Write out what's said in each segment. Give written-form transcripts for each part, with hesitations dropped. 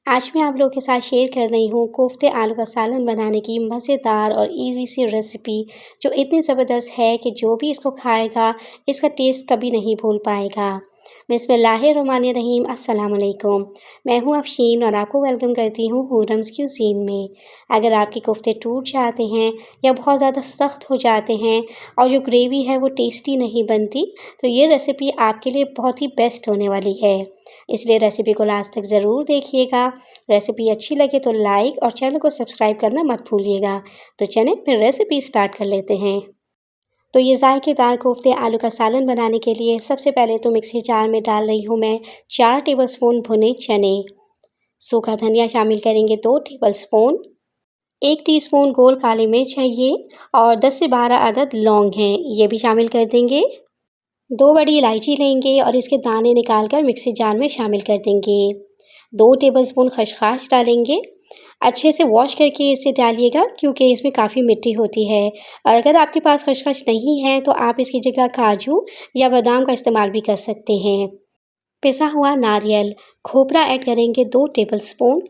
आज मैं आप लोगों के साथ शेयर कर रही हूँ कोफ्ते आलू का सालन बनाने की मज़ेदार और इजी सी रेसिपी जो इतनी ज़बरदस्त है कि जो भी इसको खाएगा इसका टेस्ट कभी नहीं भूल पाएगा। बिस्मिल्लाहिर्रहमानिर्रहीम अस्सलाम वालेकुम। मैं हूँ अफशीन और आपको वेलकम करती हूँ हूरम्स क्यूजीन में। अगर आपके कोफ्ते टूट जाते हैं या बहुत ज़्यादा सख्त हो जाते हैं और जो ग्रेवी है वो टेस्टी नहीं बनती, तो ये रेसिपी आपके लिए बहुत ही बेस्ट होने वाली है। इसलिए रेसिपी को लास्ट तक ज़रूर देखिएगा। रेसिपी अच्छी लगे तो लाइक और चैनल को सब्सक्राइब करना मत भूलिएगा। तो चलें फिर रेसिपी स्टार्ट कर लेते हैं। तो ये ज़ायकेदार कोफ्ते आलू का सालन बनाने के लिए सबसे पहले तो मिक्सी जार में डाल रही हूँ मैं 4 टेबलस्पून भुने चने। सूखा धनिया शामिल करेंगे 2 टेबलस्पून। 1 टीस्पून गोल काली मिर्च है ये और 10 से 12 अदद लौंग हैं, ये भी शामिल कर देंगे। 2 बड़ी इलायची लेंगे और इसके दाने निकाल कर मिक्सी जार में शामिल कर देंगे। 2 टेबलस्पून खसखस डालेंगे। अच्छे से वॉश करके इसे डालिएगा क्योंकि इसमें काफ़ी मिट्टी होती है, और अगर आपके पास खसखस नहीं है तो आप इसकी जगह काजू या बादाम का इस्तेमाल भी कर सकते हैं। पिसा हुआ नारियल, खोपरा ऐड करेंगे 2 टेबलस्पून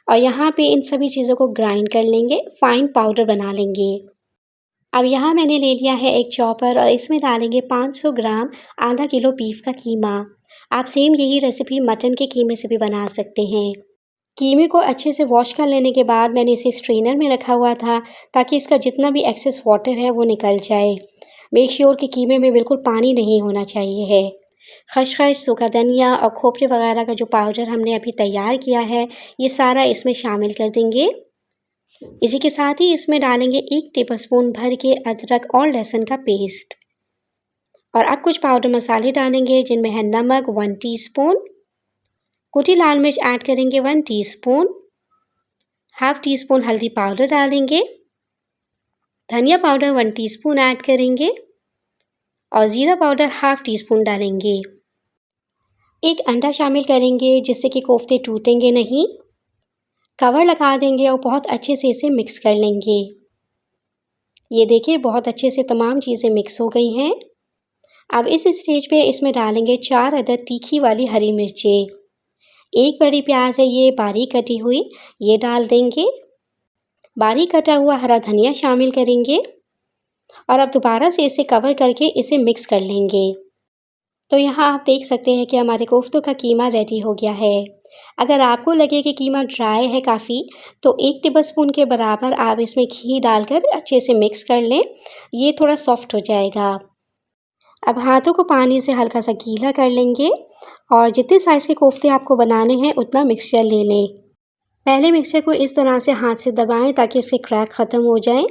और यहाँ पे इन सभी चीज़ों को ग्राइंड कर लेंगे, फाइन पाउडर बना लेंगे। अब यहाँ मैंने ले लिया है एक चॉपर और इसमें डालेंगे 500 ग्राम आधा किलो बीफ का कीमा। आप सेम यही रेसिपी मटन के कीमे से भी बना सकते हैं। कीमे को अच्छे से वॉश कर लेने के बाद मैंने इसे स्ट्रेनर में रखा हुआ था ताकि इसका जितना भी एक्सेस वाटर है वो निकल जाए। मेक श्योर कि कीमे में बिल्कुल पानी नहीं होना चाहिए है। खसखस, सूखा धनिया और खोपरे वगैरह का जो पाउडर हमने अभी तैयार किया है, ये सारा इसमें शामिल कर देंगे। इसी के साथ ही इसमें डालेंगे 1 टेबलस्पून भर के अदरक और लहसुन का पेस्ट। और अब कुछ पाउडर मसाले डालेंगे जिनमें है नमक 1 टीस्पून, कुटी लाल मिर्च ऐड करेंगे 1 टीस्पून, हाफ टी स्पून हल्दी पाउडर डालेंगे, धनिया पाउडर 1 टीस्पून ऐड करेंगे और ज़ीरा पाउडर हाफ टी स्पून डालेंगे। एक अंडा शामिल करेंगे जिससे कि कोफ्ते टूटेंगे नहीं। कवर लगा देंगे और बहुत अच्छे से इसे मिक्स कर लेंगे। ये देखिए बहुत अच्छे से तमाम चीज़ें मिक्स हो गई हैं। अब इस स्टेज पे इसमें डालेंगे 4 अदद तीखी वाली हरी मिर्चें। 1 बड़ी प्याज है ये बारीक कटी हुई, ये डाल देंगे। बारीक कटा हुआ हरा धनिया शामिल करेंगे और अब दोबारा से इसे कवर करके इसे मिक्स कर लेंगे। तो यहाँ आप देख सकते हैं कि हमारे कोफ्तों का कीमा रेडी हो गया है। अगर आपको लगे कि कीमा ड्राई है काफ़ी, तो 1 टेबलस्पून के बराबर आप इसमें घी डालकर अच्छे से मिक्स कर लें, ये थोड़ा सॉफ्ट हो जाएगा। अब हाथों को पानी से हल्का सा गीला कर लेंगे और जितने साइज़ के कोफ्ते आपको बनाने हैं उतना मिक्सचर ले लें। पहले मिक्सचर को इस तरह से हाथ से दबाएं ताकि इससे क्रैक ख़त्म हो जाए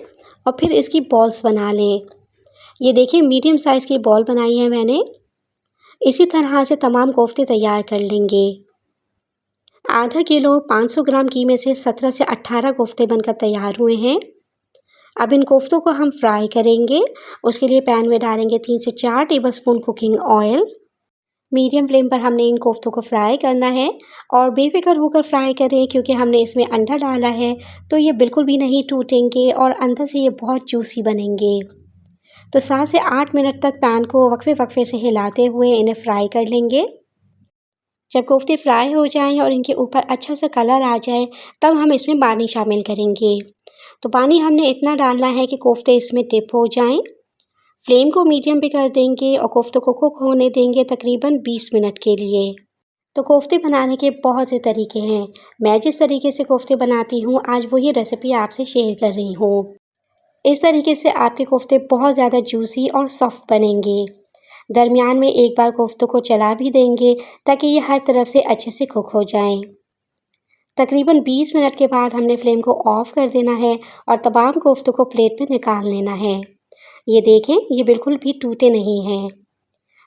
और फिर इसकी बॉल्स बना लें। ये देखिए मीडियम साइज़ की बॉल बनाई है मैंने। इसी तरह से तमाम कोफ्ते तैयार कर लेंगे। आधा किलो 500 ग्राम कीमे से 17 से 18 कोफ्ते बनकर तैयार हुए हैं। अब इन कोफ्तों को हम फ्राई करेंगे। उसके लिए पैन में डालेंगे 3 से 4 tablespoon cooking oil. Medium flame पर हमने इन कोफ्तों को फ्राई करना है और बेफिक्र होकर फ्राई करें क्योंकि हमने इसमें अंडा डाला है, तो ये बिल्कुल भी नहीं टूटेंगे और अंदर से ये बहुत जूसी बनेंगे। तो 7 से 8 मिनट तक पैन को वक्फे से हिलाते हुए इन्हें फ्राई कर लेंगे। जब कोफ्ते फ्राई हो जाएं और इनके ऊपर अच्छा सा कलर आ जाए, तब हम इसमें पानी शामिल करेंगे। तो पानी हमने इतना डालना है कि कोफ्ते इसमें डिप हो जाएं। फ्लेम को मीडियम पे कर देंगे और कोफ्तों को कुक होने देंगे तकरीबन 20 मिनट के लिए। तो कोफ्ते बनाने के बहुत से तरीके हैं। मैं जिस तरीके से कोफ्ते बनाती हूँ, आज वही रेसिपी आपसे शेयर कर रही हूँ। इस तरीके से आपके कोफ्ते बहुत ज़्यादा जूसी और सॉफ्ट बनेंगे। दरमियान में एक बार कोफ्तों को चला भी देंगे ताकि ये हर तरफ से अच्छे से कुक हो जाएं। तकरीबन 20 मिनट के बाद हमने फ्लेम को ऑफ़ कर देना है और तमाम कोफ्तों को प्लेट में निकाल लेना है। ये देखें, ये बिल्कुल भी टूटे नहीं हैं।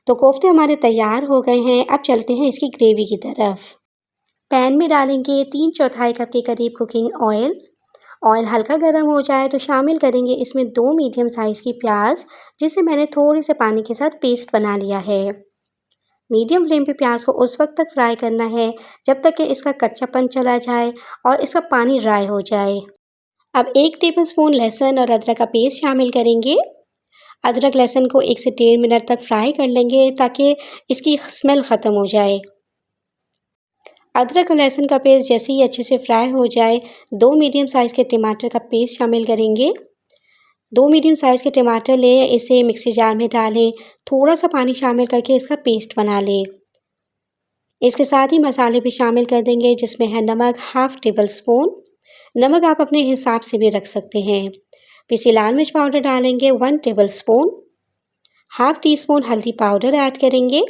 तो कोफ्ते हमारे तैयार हो गए हैं। अब चलते हैं इसकी ग्रेवी की तरफ। पैन में डालेंगे 3/4 कप के करीब कुकिंग ऑयल। ऑयल हल्का गर्म हो जाए तो शामिल करेंगे इसमें 2 मीडियम साइज़ की प्याज, जिसे मैंने थोड़े से पानी के साथ पेस्ट बना लिया है। मीडियम फ्लेम पे प्याज को उस वक्त तक फ्राई करना है जब तक कि इसका कच्चापन चला जाए और इसका पानी ड्राई हो जाए। अब 1 टेबलस्पून लहसुन और अदरक का पेस्ट शामिल करेंगे। अदरक लहसुन को 1 से 1.5 मिनट तक फ्राई कर लेंगे ताकि इसकी स्मेल ख़त्म हो जाए। अदरक और लहसुन का पेस्ट जैसे ही अच्छे से फ्राई हो जाए, 2 मीडियम साइज़ के टमाटर का पेस्ट शामिल करेंगे। 2 मीडियम साइज़ के टमाटर लें, इसे मिक्सी जार में डालें, थोड़ा-सा पानी शामिल करके इसका पेस्ट बना लें। इसके साथ ही मसाले भी शामिल कर देंगे, जिसमें है नमक हाफ़ टेबल स्पून, नमक आप अपने हिसाब से भी रख सकते हैं। पिसी लाल मिर्च पाउडर डालेंगे 1 table spoon, half tea spoon हल्दी पाउडर ऐड करेंगे,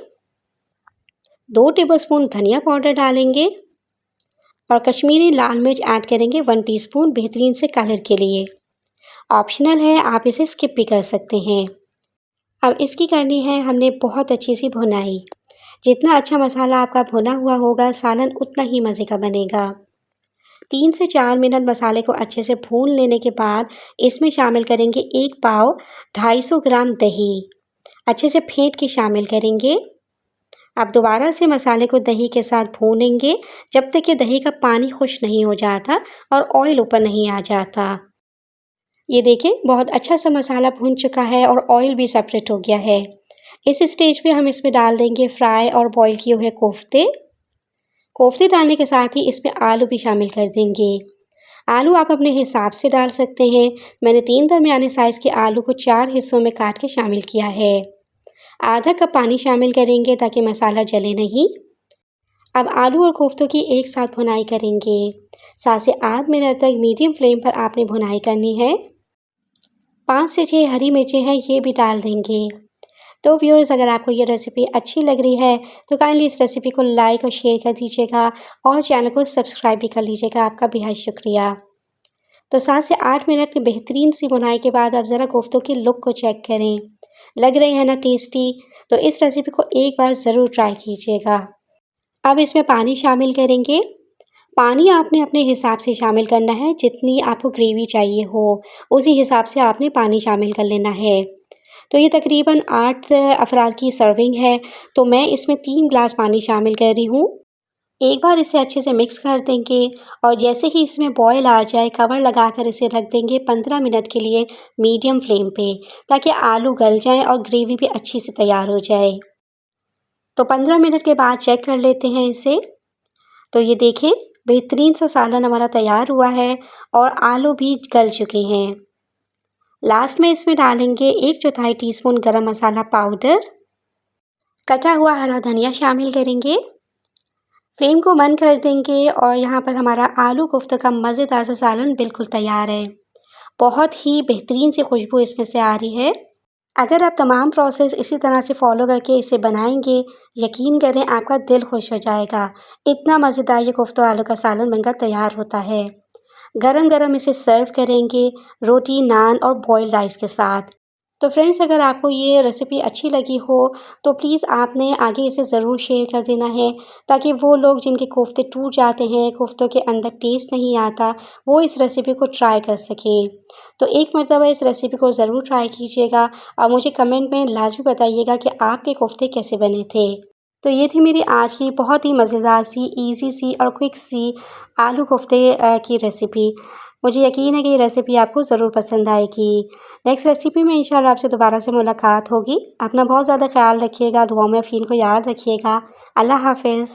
2 टेबलस्पून धनिया पाउडर डालेंगे और कश्मीरी लाल मिर्च ऐड करेंगे 1 टीस्पून बेहतरीन से कलर के लिए। ऑप्शनल है, आप इसे स्किप भी कर सकते हैं। अब इसकी करनी है हमने बहुत अच्छी सी भुनाई। जितना अच्छा मसाला आपका भुना हुआ होगा, सालन उतना ही मज़े का बनेगा। 3 से 4 मिनट मसाले को अच्छे से भून लेने के बाद इसमें शामिल करेंगे 1 पाव 250 ग्राम दही। अच्छे से फेंट के शामिल करेंगे। अब दोबारा से मसाले को दही के साथ भूनेंगे जब तक कि दही का पानी खुश्क नहीं हो जाता और ऑयल ऊपर नहीं आ जाता। ये देखिए बहुत अच्छा सा मसाला भून चुका है और ऑयल भी सेपरेट हो गया है। इस स्टेज पे हम इसमें डाल देंगे फ्राई और बॉईल किए हुए कोफ्ते। कोफ्ते डालने के साथ ही इसमें आलू भी शामिल कर देंगे। आलू आप अपने हिसाब से डाल सकते हैं। मैंने 3 दरमियाने साइज़ के आलू को 4 हिस्सों में काट के शामिल किया है। आधा कप पानी शामिल करेंगे ताकि मसाला जले नहीं। अब आलू और कोफ्तों की एक साथ भुनाई करेंगे। 7 से 8 मिनट तक मीडियम फ्लेम पर आपने भुनाई करनी है। 5 से 6 हरी मिर्चें हैं, ये भी डाल देंगे। तो व्यूअर्स, अगर आपको ये रेसिपी अच्छी लग रही है तो काइंडली इस रेसिपी को लाइक और शेयर कर दीजिएगा और चैनल को सब्सक्राइब भी कर लीजिएगा। आपका बेहद शुक्रिया। तो 7 से 8 मिनट की बेहतरीन सी भुनाई के बाद आप ज़रा कोफ्तों की लुक को चेक करें। लग रहे हैं ना टेस्टी? तो इस रेसिपी को एक बार ज़रूर ट्राई कीजिएगा। अब इसमें पानी शामिल करेंगे। पानी आपने अपने हिसाब से शामिल करना है, जितनी आपको ग्रेवी चाहिए हो, उसी हिसाब से आपने पानी शामिल कर लेना है। तो ये तकरीबन 8 अफराद की सर्विंग है, तो मैं इसमें 3 ग्लास पानी शामिल कर रही हूँ। एक बार इसे अच्छे से मिक्स कर देंगे और जैसे ही इसमें बॉयल आ जाए, कवर लगाकर इसे रख देंगे 15 मिनट के लिए मीडियम फ्लेम पे, ताकि आलू गल जाएँ और ग्रेवी भी अच्छी से तैयार हो जाए। तो 15 मिनट के बाद चेक कर लेते हैं इसे। तो ये देखें, बेहतरीन सा सालन हमारा तैयार हुआ है और आलू भी गल चुके हैं। लास्ट में इसमें डालेंगे 1/4 टीस्पून गरम मसाला पाउडर, कटा हुआ हरा धनिया शामिल करेंगे। फ्लेम को बंद कर देंगे और यहाँ पर हमारा आलू कोफ्ते का मज़ेदार सा सालन बिल्कुल तैयार है। बहुत ही बेहतरीन सी खुशबू इसमें से आ रही है। अगर आप तमाम प्रोसेस इसी तरह से फॉलो करके इसे बनाएंगे, यकीन करें आपका दिल खुश हो जाएगा। इतना मज़ेदार ये कोफ्ता आलू का सालन बनकर तैयार होता है। गरम-गरम इसे सर्व करेंगे रोटी, नान और बॉइल्ड राइस के साथ। तो फ्रेंड्स, अगर आपको ये रेसिपी अच्छी लगी हो तो प्लीज़ आपने आगे इसे ज़रूर शेयर कर देना है, ताकि वो लोग जिनके कोफ्ते टूट जाते हैं, कोफ्तों के अंदर टेस्ट नहीं आता, वो इस रेसिपी को ट्राई कर सकें। तो एक मरतबा इस रेसिपी को ज़रूर ट्राई कीजिएगा और मुझे कमेंट में लाज़मी बताइएगा कि आपके कोफ्ते कैसे बने थे। तो ये थी मेरी आज की बहुत ही मज़ेदार सी, ईज़ी सी और क्विक सी आलू कोफ्ते की रेसिपी। मुझे यकीन है कि ये रेसिपी आपको ज़रूर पसंद आएगी। नेक्स्ट रेसिपी में इंशाल्लाह आपसे दोबारा से मुलाकात होगी। अपना बहुत ज़्यादा ख़्याल रखिएगा, दुआओं में फ़ीन को याद रखिएगा। अल्लाह हाफ़िज़।